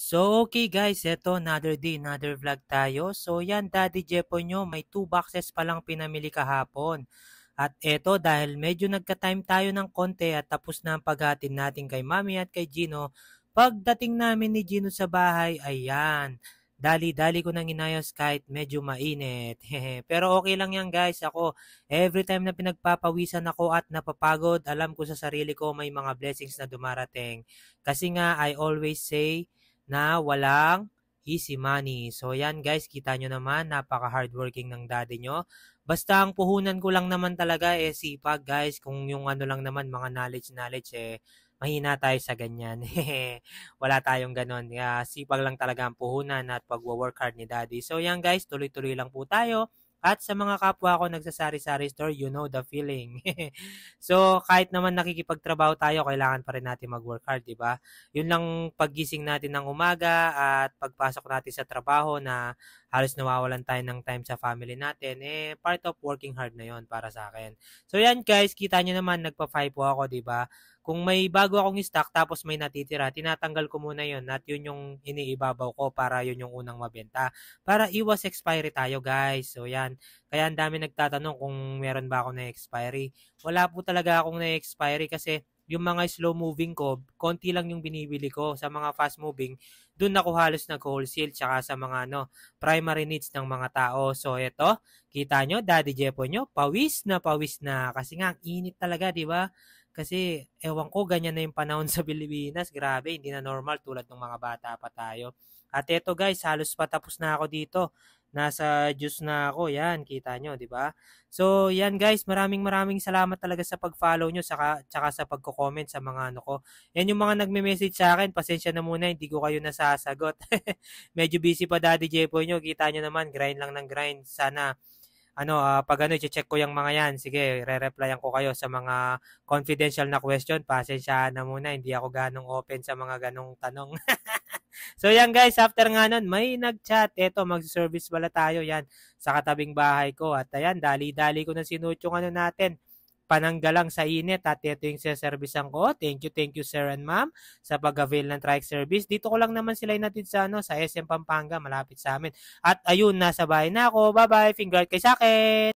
So, okay guys, eto another day, another vlog tayo. So, yan, Daddy Jepo nyo, may 2 boxes pa lang pinamili kahapon. At eto, dahil medyo nagka-time tayo ng konti at tapos na ang paghatid natin kay Mami at kay Gino, pagdating namin ni Gino sa bahay, ayan, dali-dali ko nang inayos kahit medyo mainit. Pero okay lang yan guys, ako, every time na pinagpapawisan ako at napapagod, alam ko sa sarili ko may mga blessings na dumarating. Kasi nga, I always say, na walang easy money. So yan guys, kita nyo naman, napaka-hardworking ng daddy nyo. Basta ang puhunan ko lang naman talaga sipag guys. Kung yung ano lang naman, mga knowledge mahina tayo sa ganyan. Wala tayong ganon. Sipag lang talaga ang puhunan at pag-work hard ni daddy. So yan guys, tuloy-tuloy lang po tayo. At sa mga kapwa ko nagsasari-sari store, you know the feeling. So, kahit naman nakikipagtrabaho tayo, kailangan pa rin natin mag-work hard, di ba? Yun lang paggising natin ng umaga at pagpasok natin sa trabaho na halos nawawalan tayo ng time sa family natin, part of working hard na yon para sa akin. So yan guys, kita nyo naman, nagpa-5 po ako, di ba? Kung may bago akong stock tapos may natitira, tinatanggal ko muna yon at yun yung iniibabaw ko para yun yung unang mabenta. Para iwas expiry tayo guys. So yan, kaya ang dami nagtatanong kung meron ba ako na expiry. Wala po talaga akong na expiry kasi yung mga slow moving ko, konti lang yung binibili ko. Sa mga fast moving, dun ako halos nag-wholesale tsaka sa mga primary needs ng mga tao. So eto, kita nyo, Daddy Jepo nyo, pawis na kasi nga ang init talaga, di ba? Kasi ewan ko, ganyan na yung panahon sa Pilipinas. Grabe, hindi na normal tulad ng mga bata pa tayo. At eto guys, halos patapos na ako dito. Nasa juice na ako, yan, kita nyo, di ba? So, yan guys, maraming salamat talaga sa pag-follow nyo tsaka sa pagko-comment sa mga ano ko. Yan yung mga nagme-message sa akin, pasensya na muna, hindi ko kayo nasasagot. Medyo busy pa Daddy Jepo nyo, kita nyo naman, grind lang ng grind. Sana pag i-check ko yung mga yan, sige, re-replyan ko kayo sa mga confidential na question. Pasensya na muna, hindi ako ganong open sa mga ganong tanong. So yan guys, after nga nun, may nag-chat. Eto, mag-service pala tayo yan sa katabing bahay ko. At ayan, dali-dali ko na sinut yung natin. Pananggalang sa init at ito yung servicean ko. Thank you sir and ma'am sa pag-avail ng trike service. Dito ko lang naman sila inatid sa SM Pampanga, malapit sa amin. At ayun, nasa bahay na ako. Bye-bye. Finger kay sa akin.